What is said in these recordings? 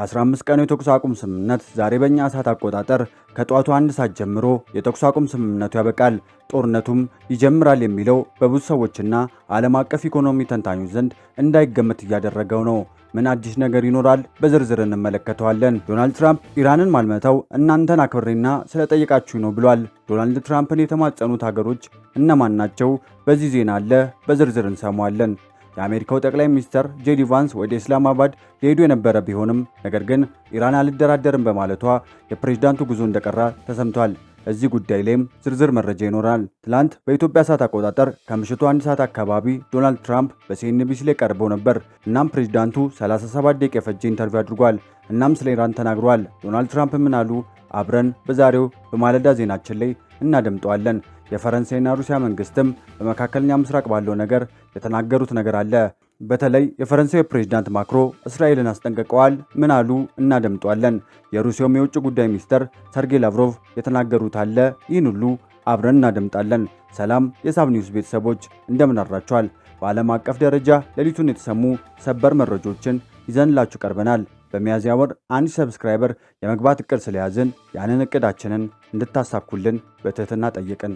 የ15 ቀኑ የተኩስ አቁም ስምምነት ዛሬ በእኛ ሰዓት አቆጣጠር ከጧቱ 1 ሰዓት ጀምሮ የተኩስ አቁም ስምምነቱ ያበቃል። ጦርነቱም ይጀምራል የሚለው በብዙ ሰዎችና ዓለም አቀፍ ኢኮኖሚ ተንታኞች ዘንድ እንዳይገመት እያደረገው ነው። ምን አዲስ ነገር ይኖራል? በዝርዝር እንመለከተዋለን። ዶናልድ ትራምፕ ኢራንን ማልመታው እናንተን አክብሬና ስለጠየቃችሁ ነው ብሏል። ዶናልድ ትራምፕን የተማጸኑት ሀገሮች እነማን ናቸው? በዚህ ዜና አለ፣ በዝርዝር እንሰማዋለን። የአሜሪካው ጠቅላይ ሚኒስትር ጄዲ ቫንስ ወደ ኢስላማባድ ሊሄዱ የነበረ ቢሆንም ነገር ግን ኢራን አልደራደርም በማለቷ የፕሬዝዳንቱ ጉዞ እንደቀረ ተሰምቷል። እዚህ ጉዳይ ላይም ዝርዝር መረጃ ይኖራል። ትላንት በኢትዮጵያ ሰዓት አቆጣጠር ከምሽቱ 1 ሰዓት አካባቢ ዶናልድ ትራምፕ በሲኤንቢሲ ላይ ቀርበው ነበር። እናም ፕሬዝዳንቱ 37 ደቂቃ የፈጀ ኢንተርቪው አድርጓል። እናም ስለ ኢራን ተናግሯል። ዶናልድ ትራምፕ ምን አሉ? አብረን በዛሬው በማለዳ ዜናችን ላይ እናደምጠዋለን። የፈረንሳይና ሩሲያ መንግስትም በመካከለኛ ምስራቅ ባለው ነገር የተናገሩት ነገር አለ። በተለይ የፈረንሳይ ፕሬዝዳንት ማክሮ እስራኤልን አስጠንቅቀዋል። ምን አሉ? እናደምጧለን። የሩሲያው የውጭ ጉዳይ ሚኒስትር ሰርጌይ ላቭሮቭ የተናገሩት አለ። ይህን ሁሉ አብረን እናደምጣለን። ሰላም የሳብ ኒውስ ቤተሰቦች እንደምን አድራችኋል? በዓለም አቀፍ ደረጃ ሌሊቱን የተሰሙ ሰበር መረጃዎችን ይዘንላችሁ ቀርበናል። በሚያዝያ ወር 1 ሰብስክራይበር የመግባት እቅድ ስለያዝን ያንን እቅዳችንን እንድታሳኩልን በትህትና ጠየቅን።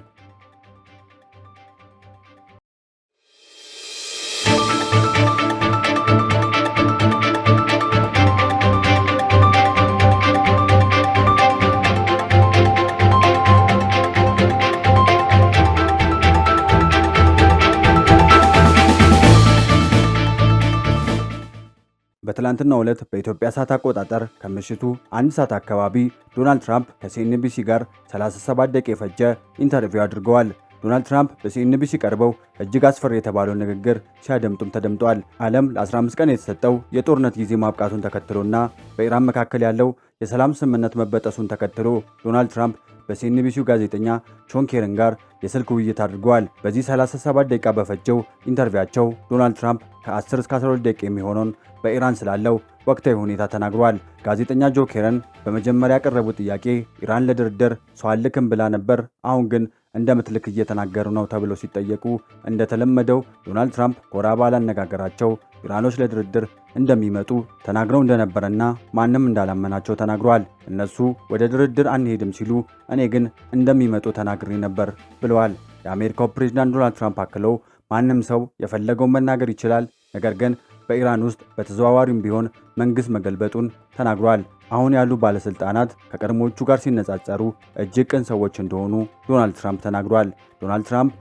በትላንትናው ዕለት በኢትዮጵያ ሰዓት አቆጣጠር ከምሽቱ 1 ሰዓት አካባቢ ዶናልድ ትራምፕ ከሲኤንቢሲ ጋር 37 ደቂቃ የፈጀ ኢንተርቪው አድርገዋል። ዶናልድ ትራምፕ በሲኤንቢሲ ቀርበው እጅግ አስፈሪ የተባለውን ንግግር ሲያደምጡም ተደምጠዋል። ዓለም ለ15 ቀን የተሰጠው የጦርነት ጊዜ ማብቃቱን ተከትሎና በኢራን መካከል ያለው የሰላም ስምምነት መበጠሱን ተከትሎ ዶናልድ ትራምፕ በሲኤንቢሲው ጋዜጠኛ ሾን ኬርን ጋር የስልክ ውይይት አድርገዋል። በዚህ 37 ደቂቃ በፈጀው ኢንተርቪዋቸው ዶናልድ ትራምፕ ከ10 እስከ 12 ደቂቃ የሚሆነውን በኢራን ስላለው ወቅታዊ ሁኔታ ተናግሯል። ጋዜጠኛ ጆ ኬረን በመጀመሪያ ያቀረቡት ጥያቄ ኢራን ለድርድር ሰው አልክም ብላ ነበር፣ አሁን ግን እንደምትልክ እየተናገሩ ነው ተብለው ሲጠየቁ እንደተለመደው ዶናልድ ትራምፕ ኮራ ባለ አነጋገራቸው ኢራኖች ለድርድር እንደሚመጡ ተናግረው እንደነበረና ማንም እንዳላመናቸው ተናግረዋል። እነሱ ወደ ድርድር አንሄድም ሲሉ እኔ ግን እንደሚመጡ ተናግሬ ነበር ብለዋል። የአሜሪካው ፕሬዝዳንት ዶናልድ ትራምፕ አክለው ማንም ሰው የፈለገውን መናገር ይችላል፣ ነገር ግን በኢራን ውስጥ በተዘዋዋሪም ቢሆን መንግስት መገልበጡን ተናግሯል። አሁን ያሉ ባለስልጣናት ከቀድሞቹ ጋር ሲነጻጸሩ እጅግ ቅን ሰዎች እንደሆኑ ዶናልድ ትራምፕ ተናግሯል። ዶናልድ ትራምፕ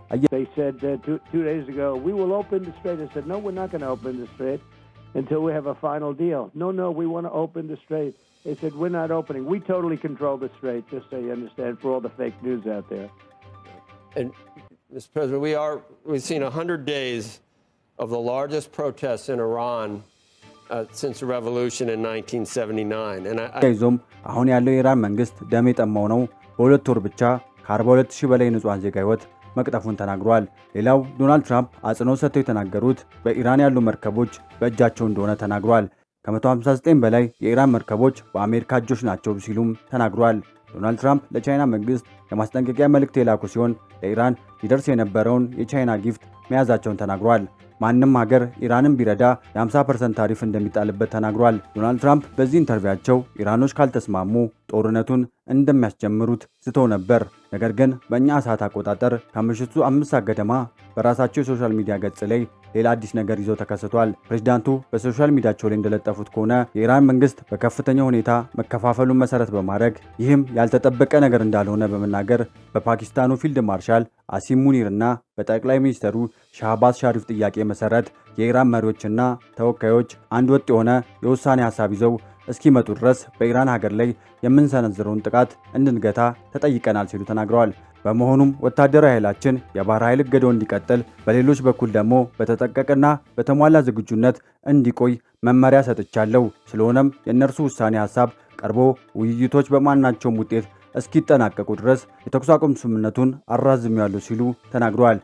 until we have a final deal. No, we want to open the strait. They said, we're not opening. We totally control the strait, just so you understand, for all the fake news out there. And, Mr. President, we've seen 100 days of the largest protests in Iran since the revolution in 1979. And ይዞም አሁን ያለው የኢራን መንግስት ደም የጠማው ነው። በሁለት ወር ብቻ ከ42000 በላይ ንጹሃን ዜጋ ህይወት መቅጠፉን ተናግሯል። ሌላው ዶናልድ ትራምፕ አጽንኦት ሰጥተው የተናገሩት በኢራን ያሉ መርከቦች በእጃቸው እንደሆነ ተናግሯል። ከ159 በላይ የኢራን መርከቦች በአሜሪካ እጆች ናቸው ሲሉም ተናግሯል። ዶናልድ ትራምፕ ለቻይና መንግስት የማስጠንቀቂያ መልእክት የላኩ ሲሆን ለኢራን ሊደርስ የነበረውን የቻይና ጊፍት መያዛቸውን ተናግሯል። ማንም ሀገር ኢራንን ቢረዳ የ50% ታሪፍ እንደሚጣልበት ተናግሯል። ዶናልድ ትራምፕ በዚህ ኢንተርቪዋቸው ኢራኖች ካልተስማሙ ጦርነቱን እንደሚያስጀምሩት ዝተው ነበር። ነገር ግን በእኛ ሰዓት አቆጣጠር ከምሽቱ 5 ሰዓት ገደማ በራሳቸው የሶሻል ሚዲያ ገጽ ላይ ሌላ አዲስ ነገር ይዘው ተከስቷል። ፕሬዝዳንቱ በሶሻል ሚዲያቸው ላይ እንደለጠፉት ከሆነ የኢራን መንግስት በከፍተኛ ሁኔታ መከፋፈሉን መሰረት በማድረግ ይህም ያልተጠበቀ ነገር እንዳልሆነ በመናገር በፓኪስታኑ ፊልድ ማርሻል አሲም ሙኒር እና በጠቅላይ ሚኒስትሩ ሻህባዝ ሻሪፍ ጥያቄ መሰረት የኢራን መሪዎችና ተወካዮች አንድ ወጥ የሆነ የውሳኔ ሀሳብ ይዘው እስኪመጡ ድረስ በኢራን ሀገር ላይ የምንሰነዝረውን ጥቃት እንድንገታ ተጠይቀናል ሲሉ ተናግረዋል። በመሆኑም ወታደራዊ ኃይላችን የባህር ኃይል እገዳው እንዲቀጥል፣ በሌሎች በኩል ደግሞ በተጠቀቀና በተሟላ ዝግጁነት እንዲቆይ መመሪያ ሰጥቻለሁ። ስለሆነም የእነርሱ ውሳኔ ሀሳብ ቀርቦ ውይይቶች በማናቸውም ውጤት እስኪጠናቀቁ ድረስ የተኩስ አቁም ስምምነቱን አራዝሜያለሁ ሲሉ ተናግረዋል።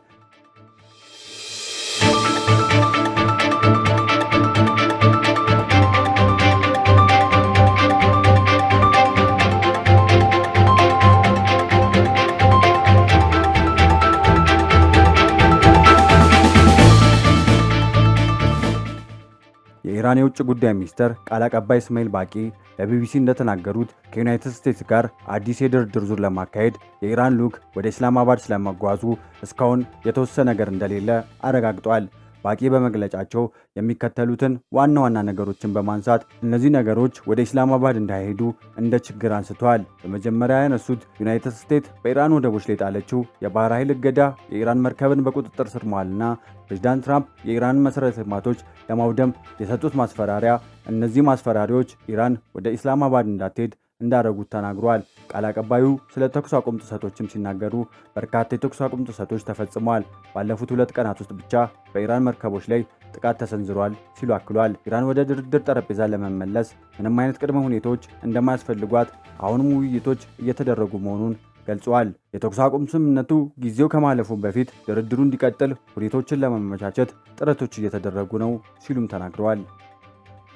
የኢራን የውጭ ጉዳይ ሚኒስትር ቃል አቀባይ እስማኤል ባቂ ለቢቢሲ እንደተናገሩት ከዩናይትድ ስቴትስ ጋር አዲስ የድርድር ዙር ለማካሄድ የኢራን ልዑክ ወደ ኢስላማባድ ስለመጓዙ እስካሁን የተወሰነ ነገር እንደሌለ አረጋግጠዋል። ባቂ በመግለጫቸው የሚከተሉትን ዋና ዋና ነገሮችን በማንሳት እነዚህ ነገሮች ወደ ኢስላማባድ እንዳይሄዱ እንደ ችግር አንስተዋል። በመጀመሪያ ያነሱት ዩናይትድ ስቴትስ በኢራን ወደቦች ላይ ጣለችው የባህር ኃይል እገዳ የኢራን መርከብን በቁጥጥር ስር መዋልና ፕሬዚዳንት ትራምፕ የኢራን መሠረተ ልማቶች ለማውደም የሰጡት ማስፈራሪያ፣ እነዚህ ማስፈራሪያዎች ኢራን ወደ ኢስላማባድ እንዳትሄድ እንዳደረጉት ተናግሯል። ቃል አቀባዩ ስለ ተኩስ አቁም ጥሰቶችም ሲናገሩ በርካታ የተኩስ አቁም ጥሰቶች ተፈጽመዋል፣ ባለፉት 2 ቀናት ውስጥ ብቻ በኢራን መርከቦች ላይ ጥቃት ተሰንዝሯል ሲሉ አክሏል። ኢራን ወደ ድርድር ጠረጴዛ ለመመለስ ምንም አይነት ቅድመ ሁኔታዎች እንደማያስፈልጓት አሁንም ውይይቶች እየተደረጉ መሆኑን ገልጸዋል። የተኩስ አቁም ስምምነቱ ጊዜው ከማለፉ በፊት ድርድሩ እንዲቀጥል ሁኔታዎችን ለማመቻቸት ጥረቶች እየተደረጉ ነው ሲሉም ተናግረዋል።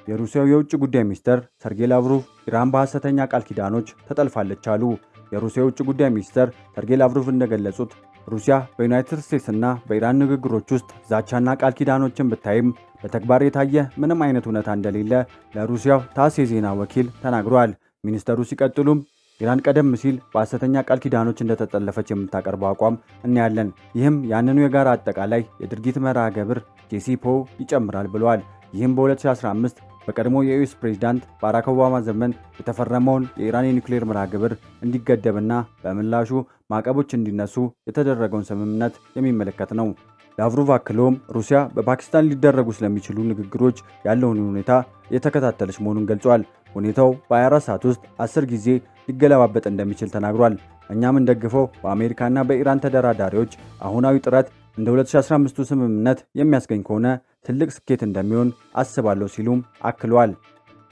የሩሲያው የውጭ ጉዳይ ሚኒስትር ሰርጌይ ላቭሮቭ ኢራን በሐሰተኛ ቃል ኪዳኖች ተጠልፋለች አሉ። የሩሲያ የውጭ ጉዳይ ሚኒስትር ሰርጌይ ላቭሮቭ እንደገለጹት ሩሲያ በዩናይትድ ስቴትስ እና በኢራን ንግግሮች ውስጥ ዛቻና ቃል ኪዳኖችን ብታይም በተግባር የታየ ምንም አይነት እውነታ እንደሌለ ለሩሲያው ታስ የዜና ወኪል ተናግሯል። ሚኒስተሩ ሲቀጥሉም ኢራን ቀደም ሲል በሐሰተኛ ቃል ኪዳኖች እንደተጠለፈች የምታቀርበው አቋም እናያለን። ይህም ያንኑ የጋራ አጠቃላይ የድርጊት መርሃ ግብር ጄሲፖ ይጨምራል ብለዋል። ይህም በ2015 በቀድሞ የዩኤስ ፕሬዝዳንት ባራክ ኦባማ ዘመን የተፈረመውን የኢራን የኒውክሌር መርሃ ግብር እንዲገደብና በምላሹ ማዕቀቦች እንዲነሱ የተደረገውን ስምምነት የሚመለከት ነው። ላቭሮቭ አክለውም ሩሲያ በፓኪስታን ሊደረጉ ስለሚችሉ ንግግሮች ያለውን ሁኔታ እየተከታተለች መሆኑን ገልጿል። ሁኔታው በ24 ሰዓት ውስጥ 10 ጊዜ ሊገለባበጥ እንደሚችል ተናግሯል። እኛም እንደግፈው በአሜሪካና በኢራን ተደራዳሪዎች አሁናዊ ጥረት እንደ 2015ቱ ስምምነት የሚያስገኝ ከሆነ ትልቅ ስኬት እንደሚሆን አስባለሁ ሲሉም አክለዋል።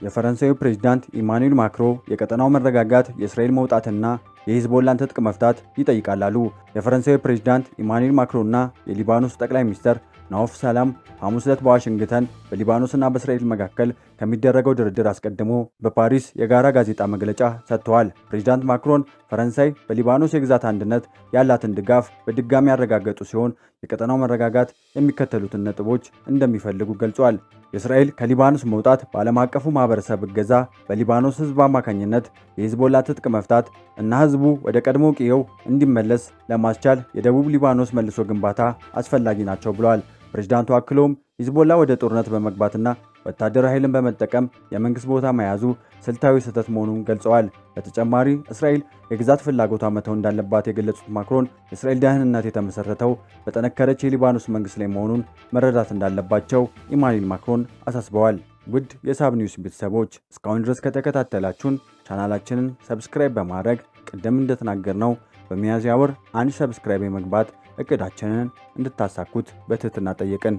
የፈረንሳዩ ፕሬዝዳንት ኢማኑኤል ማክሮ የቀጠናው መረጋጋት የእስራኤል መውጣትና የሂዝቦላን ትጥቅ መፍታት ይጠይቃል አሉ። የፈረንሳዩ ፕሬዝዳንት ኢማኑኤል ማክሮና የሊባኖስ ጠቅላይ ሚኒስትር ናዋፍ ሰላም ሐሙስ ዕለት በዋሽንግተን በሊባኖስና በእስራኤል መካከል ከሚደረገው ድርድር አስቀድሞ በፓሪስ የጋራ ጋዜጣ መግለጫ ሰጥተዋል። ፕሬዝዳንት ማክሮን ፈረንሳይ በሊባኖስ የግዛት አንድነት ያላትን ድጋፍ በድጋሚ ያረጋገጡ ሲሆን የቀጠናው መረጋጋት የሚከተሉትን ነጥቦች እንደሚፈልጉ ገልጿል። የእስራኤል ከሊባኖስ መውጣት በዓለም አቀፉ ማህበረሰብ እገዛ፣ በሊባኖስ ሕዝብ አማካኝነት የሂዝቦላ ትጥቅ መፍታት እና ሕዝቡ ወደ ቀድሞ ቅየው እንዲመለስ ለማስቻል የደቡብ ሊባኖስ መልሶ ግንባታ አስፈላጊ ናቸው ብለዋል። ፕሬዝዳንቱ አክለውም ሂዝቦላ ወደ ጦርነት በመግባትና ወታደራዊ ኃይልን በመጠቀም የመንግስት ቦታ መያዙ ስልታዊ ስህተት መሆኑን ገልጸዋል። በተጨማሪ እስራኤል የግዛት ፍላጎቷ መተው እንዳለባት የገለጹት ማክሮን የእስራኤል ደህንነት የተመሰረተው በጠነከረች የሊባኖስ መንግስት ላይ መሆኑን መረዳት እንዳለባቸው ኢማኑኤል ማክሮን አሳስበዋል። ውድ የሳብ ኒውስ ቤተሰቦች እስካሁን ድረስ ከተከታተላችሁን ቻናላችንን ሰብስክራይብ በማድረግ ቅድም እንደተናገርነው በሚያዝያ ወር 1 ሰብስክራይብ የመግባት እቅዳችንን እንድታሳኩት በትህትና ጠየቅን።